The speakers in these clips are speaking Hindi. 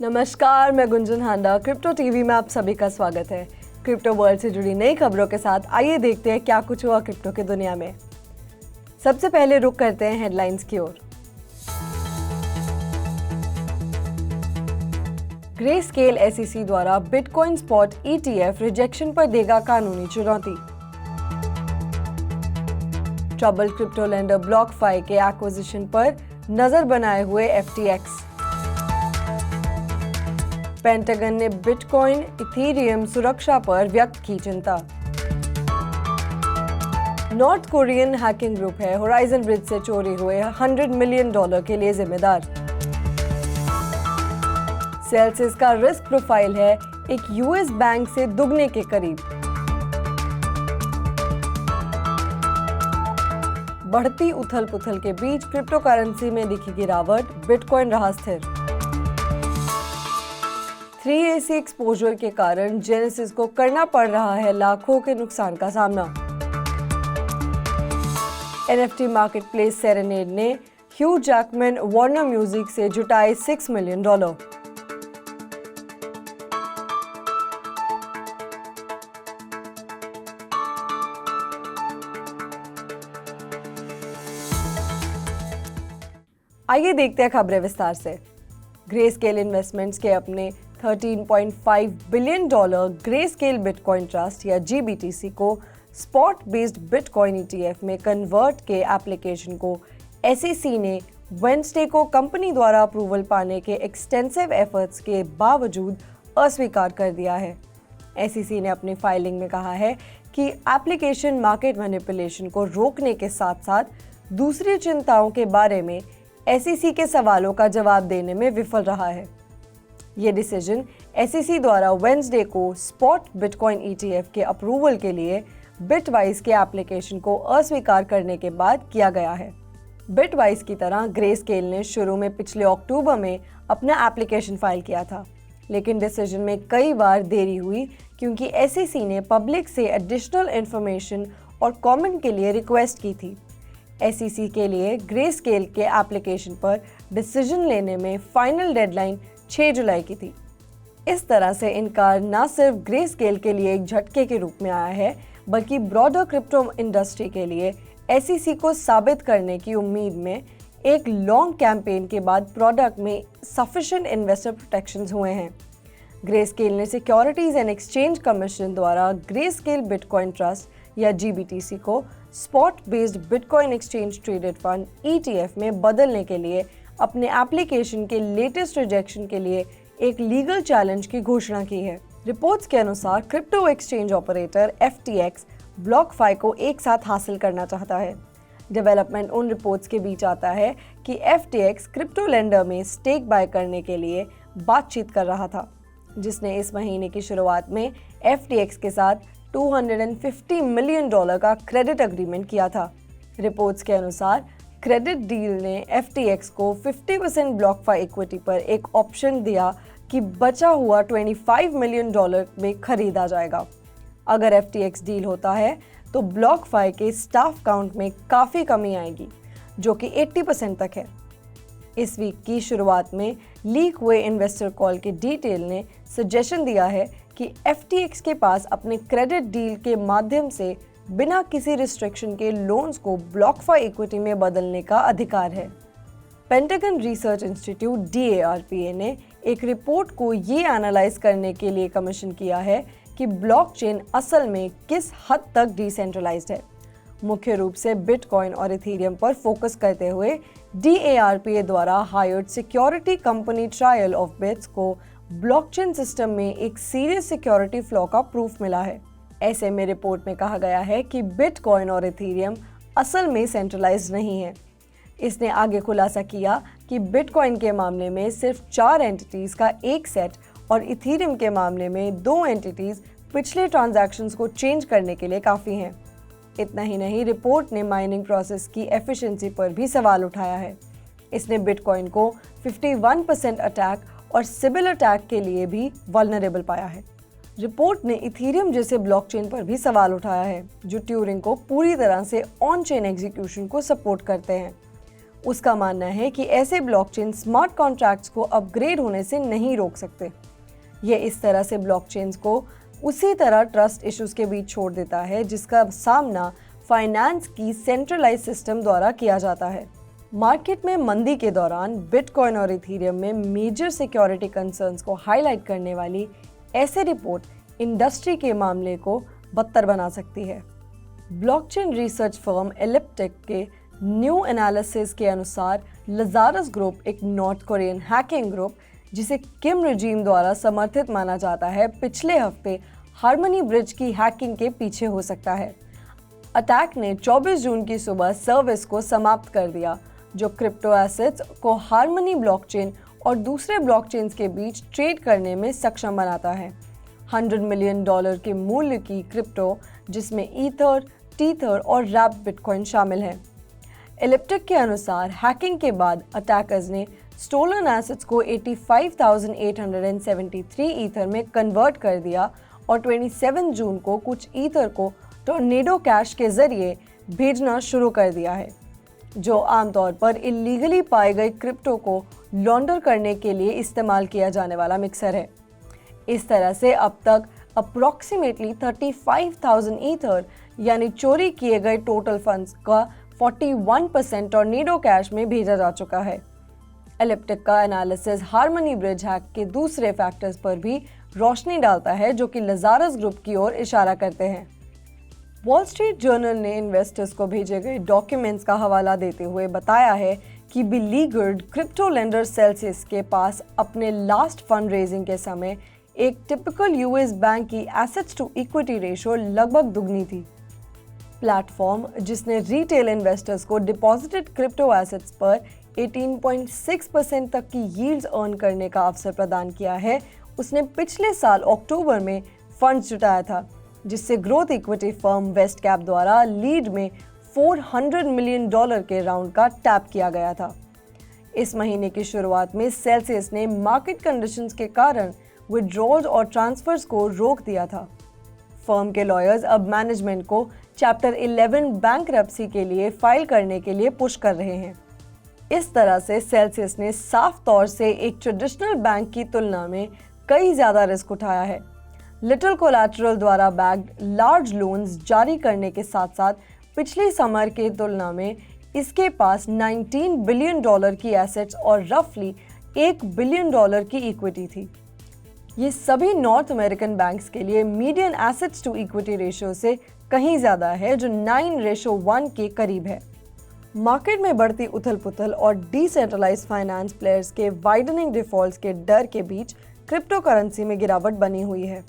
नमस्कार, मैं गुंजन हांडा। क्रिप्टो टीवी में आप सभी का स्वागत है। क्रिप्टो वर्ल्ड से जुड़ी नई खबरों के साथ आइए देखते हैं क्या कुछ हुआ क्रिप्टो की दुनिया में। सबसे पहले रुक करते हैं हेडलाइंस की ओर। ग्रेस्केल एसईसी द्वारा बिटकॉइन स्पॉट ईटीएफ रिजेक्शन पर देगा कानूनी चुनौती। ट्रबल क्रिप्टो लेंडर ब्लॉकफाई के एक्विजिशन पर नजर बनाए हुए एफटीएक्स। पेंटागन ने बिटकॉइन इथेरियम सुरक्षा पर व्यक्त की चिंता। नॉर्थ कोरियन हैकिंग ग्रुप है होराइजन ब्रिज से चोरी हुए $100 मिलियन के लिए जिम्मेदार। सेल्सियस का रिस्क प्रोफाइल है एक यूएस बैंक से दुगने के करीब। बढ़ती उथल पुथल के बीच क्रिप्टो करेंसी में दिखी गिरावट, बिटकॉइन रहा स्थिर। 3AC एक्सपोजर के कारण जेनेसिस को करना पड़ रहा है लाखों के नुकसान का सामना। NFT मार्केटप्लेस सेरेनेड ने ह्यू जैकमैन वार्नर म्यूजिक से जुटाए $6 मिलियन। आइए देखते हैं खबरें विस्तार से। ग्रेस्केल इन्वेस्टमेंट्स के अपने $13.5 बिलियन ग्रेस्केल बिटकॉइन ट्रस्ट या GBTC को स्पॉट बेस्ड बिटकॉइन ETF में कन्वर्ट के एप्लीकेशन को SEC ने वेडनेसडे को कंपनी द्वारा अप्रूवल पाने के एक्सटेंसिव एफर्ट्स के बावजूद अस्वीकार कर दिया है। SEC ने अपनी फाइलिंग में कहा है कि एप्लीकेशन मार्केट मैनिपुलेशन को रोकने के साथ साथ दूसरी चिंताओं के बारे में SEC के सवालों का जवाब देने में विफल रहा है। ये डिसीजन SEC द्वारा वेडनेसडे को स्पॉट बिटकॉइन ETF के अप्रूवल के लिए बिटवाइस के एप्लीकेशन को अस्वीकार करने के बाद किया गया है। बिटवाइस की तरह ग्रेस्केल ने शुरू में पिछले अक्टूबर में अपना एप्लीकेशन फाइल किया था, लेकिन डिसीजन में कई बार देरी हुई क्योंकि SEC ने पब्लिक से एडिशनल इंफॉर्मेशन और कमेंट के लिए रिक्वेस्ट की थी। SEC के लिए ग्रेस्केल के एप्लीकेशन पर डिसीजन लेने में फाइनल डेडलाइन 6 जुलाई की थी। इस तरह से इनकार न सिर्फ ग्रेस्केल के लिए एक झटके के रूप में आया है, बल्कि ब्रॉडर क्रिप्टो इंडस्ट्री के लिए SEC को साबित करने की उम्मीद में एक लॉन्ग कैंपेन के बाद प्रोडक्ट में सफिशिएंट इन्वेस्टर प्रोटेक्शंस हुए हैं। ग्रेस्केल ने सिक्योरिटीज एंड एक्सचेंज कमीशन द्वारा ग्रेस्केल बिटकॉइन ट्रस्ट या GBTC को spot based bitcoin exchange traded fund ETF में बदलने के लिए अपने एप्लीकेशन के लेटेस्ट रिजेक्शन के लिए एक लीगल चैलेंज की घोषणा की है। रिपोर्ट्स के अनुसार crypto exchange operator FTX BlockFi को एक साथ हासिल करना चाहता है। डेवलपमेंट उन रिपोर्ट्स के बीच आता है कि FTX क्रिप्टो लेंडर में स्टेक बाय करने के लिए बातचीत कर रहा था, जिसने इस महीने की शुरुआत में FTX के साथ $250 मिलियन का क्रेडिट एग्रीमेंट किया था। रिपोर्ट्स के अनुसार क्रेडिट डील ने FTX को 50% ब्लॉकफाई इक्विटी पर एक ऑप्शन दिया कि बचा हुआ $25 मिलियन में खरीदा जाएगा। अगर FTX डील होता है तो ब्लॉकफाई के स्टाफ काउंट में काफ़ी कमी आएगी, जो कि 80% तक है। इस वीक की शुरुआत में लीक हुए इन्वेस्टर कॉल के डिटेल ने सजेशन दिया है कि FTX के पास अपने क्रेडिट डील के माध्यम से बिना किसी रिस्ट्रिक्शन के लोन्स को ब्लॉकफाई इक्विटी में बदलने का अधिकार है। पेंटागन रिसर्च इंस्टीट्यूट DARPA ने एक रिपोर्ट को ये एनालाइज करने के लिए कमीशन किया है कि ब्लॉकचेन असल में किस हद तक डिसेंट्रलाइज्ड है। मुख्य रूप से बिटकॉइन और इथेरियम पर फोकस करते हुए DARPA द्वारा hired security company trial of bits को ब्लॉकचेन सिस्टम में एक सीरियस सिक्योरिटी फ्लॉ का प्रूफ मिला है। ऐसे में रिपोर्ट में कहा गया है कि बिटकॉइन और इथेरियम असल में सेंट्रलाइज्ड नहीं है। इसने आगे खुलासा किया कि बिटकॉइन के मामले में सिर्फ 4 एंटिटीज का एक सेट और इथेरियम के मामले में 2 एंटिटीज पिछले ट्रांजैक्शंस को चेंज करने के लिए काफ़ी हैं। इतना ही नहीं, रिपोर्ट ने माइनिंग प्रोसेस की एफिशिएंसी पर भी सवाल उठाया है। इसने बिटकॉइन को 51% अटैक और सिबिल अटैक के लिए भी वल्नरेबल पाया है। रिपोर्ट ने इथेरियम जैसे ब्लॉकचेन पर भी सवाल उठाया है, जो ट्यूरिंग को पूरी तरह से ऑन चेन एग्जीक्यूशन को सपोर्ट करते हैं। उसका मानना है कि ऐसे ब्लॉकचेन स्मार्ट कॉन्ट्रैक्ट्स को अपग्रेड होने से नहीं रोक सकते। ये इस तरह से ब्लॉकचेन्स को उसी तरह ट्रस्ट इश्यूज के बीच छोड़ देता है जिसका सामना फाइनेंस की सेंट्रलाइज सिस्टम द्वारा किया जाता है। मार्केट में मंदी के दौरान बिटकॉइन और इथेरियम में मेजर सिक्योरिटी कंसर्न्स को हाईलाइट करने वाली ऐसे रिपोर्ट इंडस्ट्री के मामले को बदतर बना सकती है। ब्लॉकचेन रिसर्च फर्म एलिप्टिक के न्यू एनालिसिस के अनुसार लजारस ग्रुप एक नॉर्थ कोरियन हैकिंग ग्रुप जिसे किम रिजीम द्वारा समर्थित माना जाता है, पिछले हफ्ते हार्मनी ब्रिज की हैकिंग के पीछे हो सकता है। अटैक ने 24 जून की सुबह सर्विस को समाप्त कर दिया जो क्रिप्टो एसेट्स को हार्मनी ब्लॉकचेन और दूसरे ब्लॉकचेन्स के बीच ट्रेड करने में सक्षम बनाता है। $100 मिलियन के मूल्य की क्रिप्टो जिसमें ईथर, टीथर और रैप बिटकॉइन शामिल हैं। एलिप्टिक के अनुसार हैकिंग के बाद अटैकर्स ने स्टोलन एसेट्स को 85,873 ईथर में कन्वर्ट कर दिया और 27 जून को कुछ ईथर को टोर्नेडो कैश के जरिए भेजना शुरू कर दिया है, जो आमतौर पर इलीगली पाए गए क्रिप्टो को लॉन्डर करने के लिए इस्तेमाल किया जाने वाला मिक्सर है। इस तरह से अब तक अप्रॉक्सीमेटली 35,000 ईथर यानी चोरी किए गए टोटल फंड्स का 41% टोर्नेडो कैश में भेजा जा चुका है। एलिप्टिक का एनालिसिस हार्मनी ब्रिज हैक के दूसरे फैक्टर्स पर भी रोशनी डालता है जो कि लजारस ग्रुप की ओर इशारा करते हैं। वॉल स्ट्रीट जर्नल ने इन्वेस्टर्स को भेजे गए डॉक्यूमेंट्स का हवाला देते हुए बताया है कि बिलीगर्ड क्रिप्टो लेंडर सेल्सियस के पास अपने लास्ट फंड रेजिंग के समय एक टिपिकल यूएस बैंक की एसेट्स टू इक्विटी रेशियो लगभग दुगनी थी। प्लेटफॉर्म जिसने रिटेल इन्वेस्टर्स को डिपॉजिटेड क्रिप्टो एसेट्स पर 18.6% तक की यील्ड्स अर्न करने का अवसर प्रदान किया है, उसने पिछले साल अक्टूबर में फंड्स जुटाया था जिससे growth equity firm West Cap द्वारा लीड में $400 मिलियन के राउंड का टैप किया गया था। इस महीने की शुरुआत में सेल्सियस ने मार्केट कंडीशंस के कारण विड्रॉल्स और ट्रांसफर्स को रोक दिया था। फर्म के लॉयर्स अब मैनेजमेंट को चैप्टर 11 बैंकरप्सी के लिए फाइल करने के लिए पुश कर रहे हैं। इस तरह से सेल्सियस ने साफ तौर से एक ट्रेडिशनल बैंक की तुलना में कई ज्यादा रिस्क उठाया है। लिटिल कोलैटरल द्वारा बैक्ड लार्ज लोन्स जारी करने के साथ साथ पिछली समर के तुलना में इसके पास $19 बिलियन की एसेट्स और रफली $1 बिलियन की इक्विटी थी। ये सभी नॉर्थ अमेरिकन बैंक्स के लिए median assets to equity ratio से कहीं ज्यादा है जो 9:1 के करीब है। मार्केट में बढ़ती उथल-पुथल और डिसेंट्रलाइज्ड फाइनेंस प्लेयर्स के वाइडनिंग डिफॉल्ट्स के डर के बीच क्रिप्टो करेंसी में गिरावट बनी हुई है।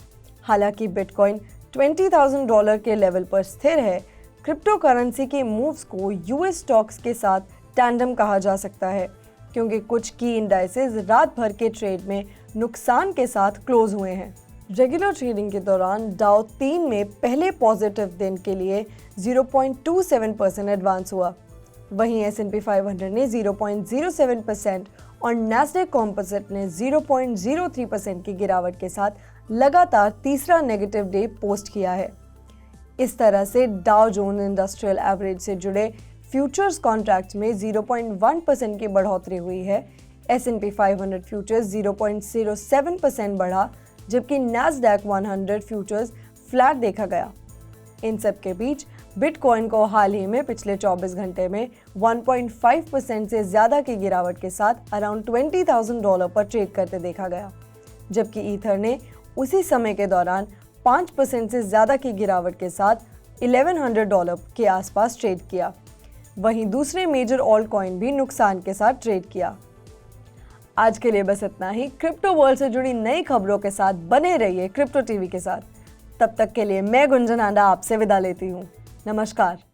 हालांकि बिटकॉइन $20,000 के लेवल पर स्थिर है, क्रिप्टो करेंसी के मूव्स को यूएस स्टॉक्स के साथ टैंडम कहा जा सकता है क्योंकि कुछ की इंडाइसेस रात भर के ट्रेड में नुकसान के साथ क्लोज हुए हैं। रेगुलर ट्रेडिंग के दौरान डाउ 3 में पहले पॉजिटिव दिन के लिए 0.27% एडवांस हुआ। वहीं S&P 500 ने 0.07% और नैस्डैक कॉम्पोजिट ने 0.03% की गिरावट के साथ लगातार तीसरा नेगेटिव डे पोस्ट किया है। इस तरह से डाउ जोन इंडस्ट्रियल एवरेज से जुड़े फ्यूचर्स कॉन्ट्रैक्ट्स में 0.1% की बढ़ोतरी हुई है। S&P 500 फ्यूचर्स 0.07% बढ़ा जबकि नैस्डैक 100 फ्यूचर्स फ्लैट देखा गया। इन सब के बीच बिटकॉइन को हाल ही में पिछले 24 घंटे में 1.5% से ज़्यादा की गिरावट के साथ अराउंड $20,000 पर ट्रेड करते देखा गया, जबकि ईथर ने उसी समय के दौरान 5% से ज़्यादा की गिरावट के साथ $1,100 के आसपास ट्रेड किया। वहीं दूसरे मेजर ऑल्ट कॉइन भी नुकसान के साथ ट्रेड किया। आज के लिए बस इतना ही। क्रिप्टो वर्ल्ड से जुड़ी नई खबरों के साथ बने रहिए क्रिप्टो टीवी के साथ। तब तक के लिए मैं गुंजन आंडा आपसे विदा लेती हूँ। नमस्कार।